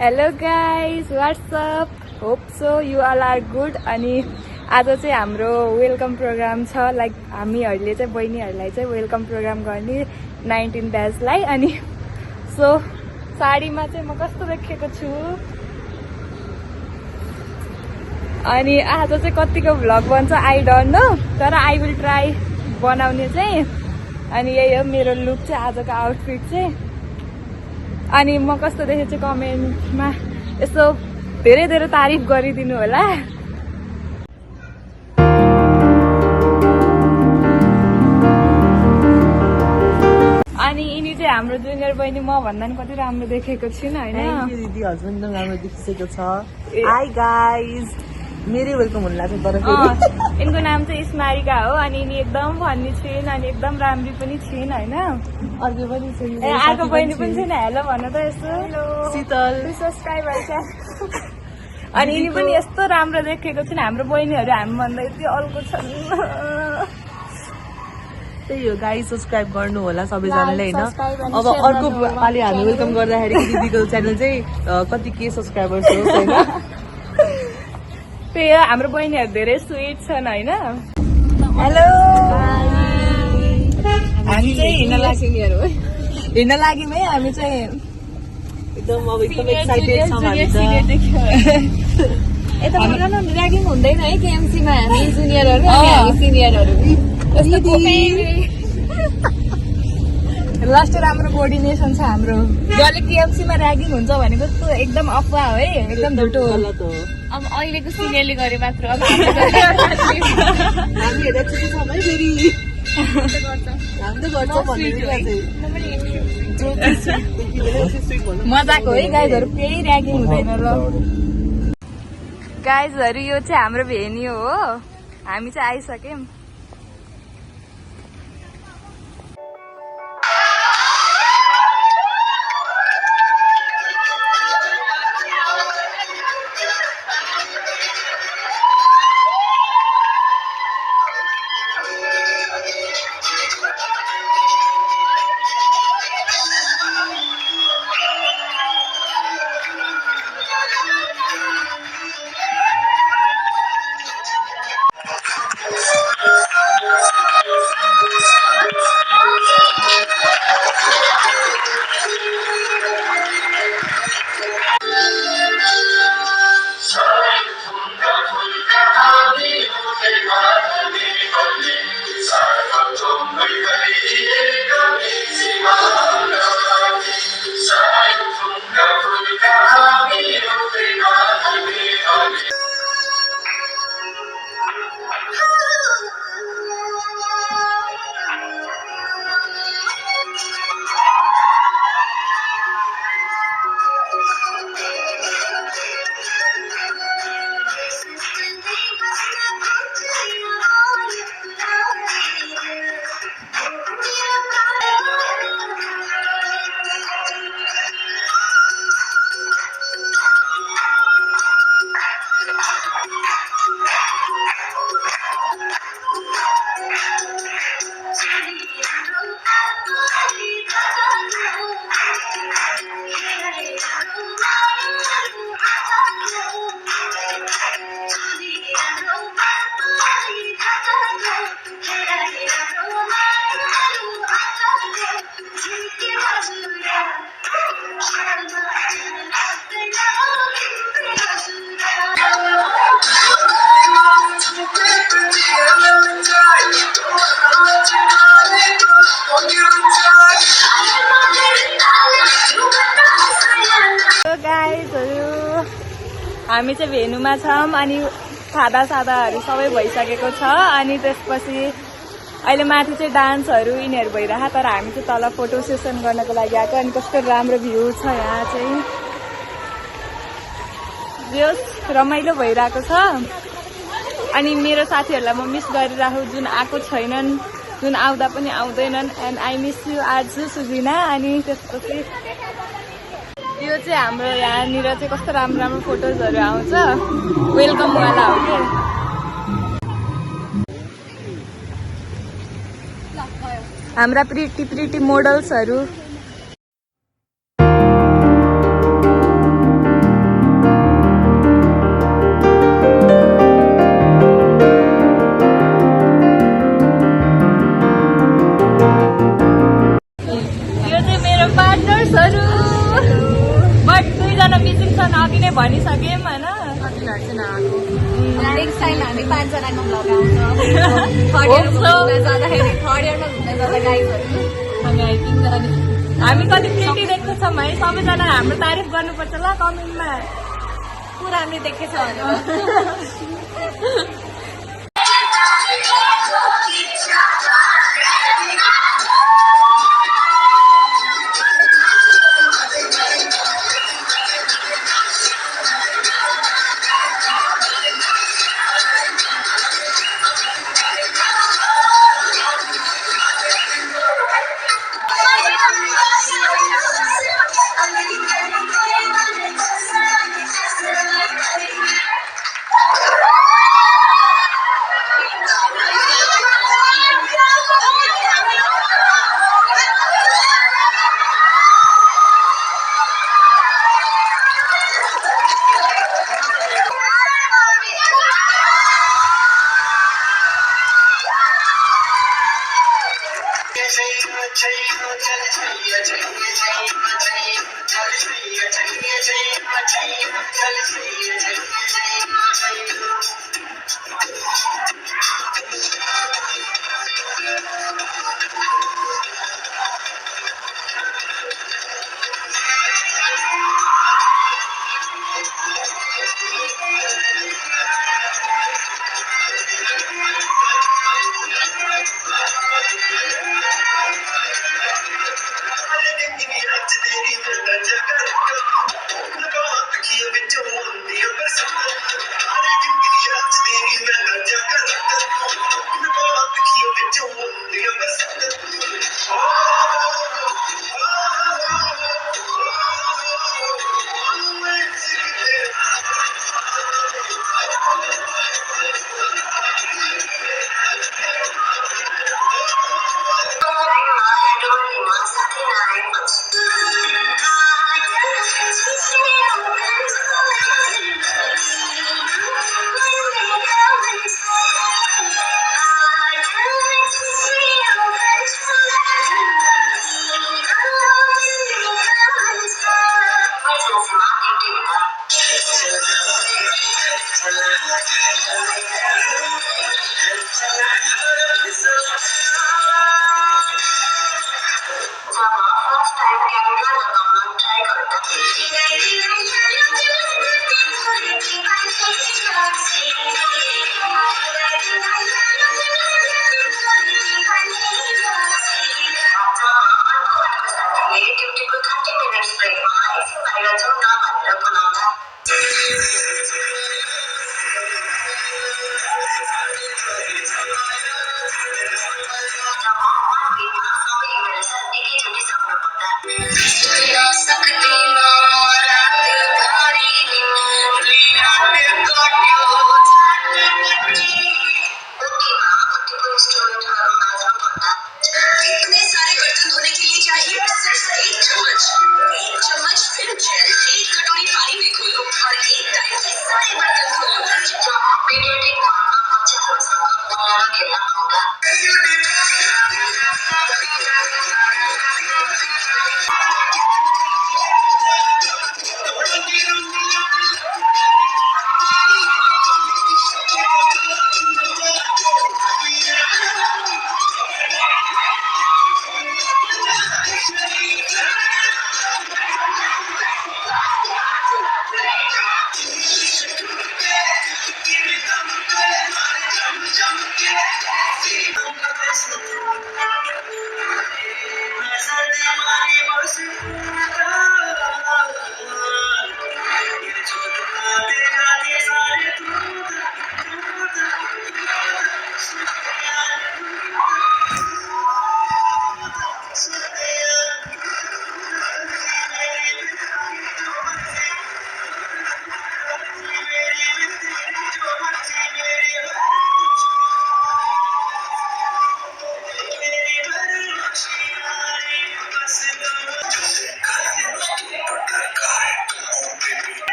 Hello guys what's up hope so you all are good. अनि आज चाहिँ हाम्रो वेलकम प्रोग्राम छ। लाइक हामीहरूले चाहिँ बहिनीहरूलाई चाहिँ वेलकम प्रोग्राम गर्ने 19 ब्याचलाई। अनि सो साडीमा चाहिँ म कस्तो देखेको छु। अनि आज चाहिँ कतिको भ्लग बन्छ आई डोन्ट नो, तर आई विल ट्राई बनाउने चाहिँ। अनि यही हो मेरो लुक चाहिँ, आजको आउटफिट चाहिँ। अनि म कस्तो देखेको छु कमेन्टमा यसो धेरै धेरै तारिफ गरिदिनु होला। अनि यिनी चाहिँ हाम्रो जुनियर बहिनी, म भन्दा नि कति राम्रो देखेको छुइनँ होइन। दिदी हजुर एकदम राम्रो देखिसकेको छ। हाई गाइज, मेरै वेलकम हुन लाग्छ। तर यिनको नाम चाहिँ स्मारिका हो। अनि यिनी एकदम फन्नी छिन् अनि एकदम राम्री पनि छिन् होइन। अर्को पनि छ, अर्को बहिनी पनि छैन। हेलो भन त यस्तो शीतल सब्सक्राइबर छ। अनि यिनी पनि यस्तो राम्रो देखेको छिन्। हाम्रो बहिनीहरू हामीभन्दा यति अल्को छन्। त्यही हो गाइज, सब्सक्राइब गर्नु होला सबैजनाले होइन। अब अर्को पालि हामी वेलकम गर्दाखेरि दिदीको च्यानल चाहिँ कति के सब्सक्राइबर्स होस् होइन। त्यही हो, हाम्रो बहिनीहरू धेरै स्विट छन् होइन। हेलो, हामी चाहिँ हिँड्न लाग्यौँ है। हामी चाहिँ एकदम अब एकदम एक्साइटेड छौँ हामी त। यता ऱ्यागिङ हुँदैन है केएमसीमा। हामी जुनियरहरू अनि हामी सिनियरहरू लास्ट राम्रो कोअर्डिनेसन छ हाम्रो। जसले केएमसीमा ऱ्यागिङ हुन्छ भनेको जस्तो एकदम अफवाह हो है, एकदम झुटो हो। अब अहिलेको सिनियरले गरे मात्र अब मजाको है गाइजहरू, केही ऱ्यागिङ हुँदैन। र गाइजहरू यो चाहिँ हाम्रो भेन्यू हो, हामी चाहिँ आइसक्यौँ। हामी चाहिँ भेन्यूमा छौँ। अनि खादा सादाहरू सबै भइसकेको छ। अनि त्यसपछि अहिले माथि चाहिँ डान्सहरू यिनीहरू भइरहेको, तर हामी चाहिँ तल फोटो सेसन गर्नको लागि आएको। अनि कस्तो राम्रो भ्यू छ यहाँ चाहिँ, जो रमाइलो भइरहेको छ। अनि मेरो साथीहरूलाई म मिस गरिरहेको, जुन आएको छैनन्, जुन आउँदा पनि आउँदैनन्। And I miss you Arju Sujina. अनि त्यसपछि यो चाहिँ हाम्रो यहाँनिर चाहिँ कस्तो राम्रो राम्रो फोटोजहरू आउँछ, वेलकमवाला हो कि। हाम्रा प्रिटी मोडल्सहरू। कलेक्सन अघि नै भनिसक्यौँ होइन कतिहरू चाहिँ नआएको नेक्स्ट टाइम हामी 5 जनाको ब्लग आउँछ थर्ड इयरमा घुम्न जाँदाखेरि थर्ड इयरमा घुम्न जाँदा गाइजहरू हामी हाइकिङ जाने हामी कति प्रिटी देख्छौँ है सबैजना हाम्रो तारिफ गर्नुपर्छ ल कमेन्टमा पुरा हामीले देखेछ भनेर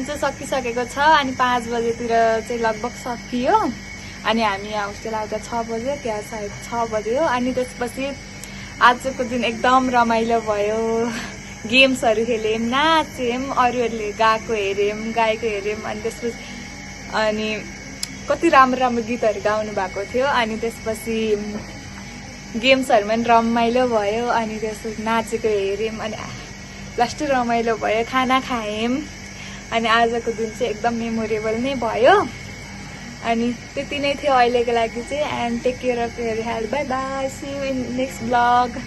चाहिँ सकिसकेको छ अनि 5 बजेतिर चाहिँ लगभग सकियो अनि हामी यहाँ होस्टेल आउँदा 6 बज्यो क्या सायद 6 बज्यो अनि त्यसपछि आजको दिन एकदम रमाइलो भयो गेम्सहरू खेल्यौँ नाच्यौँ अरूहरूले गाएको हेऱ्यौँ अनि त्यसपछि अनि कति राम्रो राम्रो गीतहरू गाउनु भएको थियो अनि त्यसपछि गेम्सहरूमा पनि रमाइलो भयो अनि त्यसपछि नाचेको हेऱ्यौँ अनि लास्टै रमाइलो भयो खाना खायौँ अनि आजको दिन चाहिँ एकदम मेमोरेबल नै भयो अनि त्यति नै थियो अहिलेको लागि चाहिँ and take care of your health bye bye see you in next blog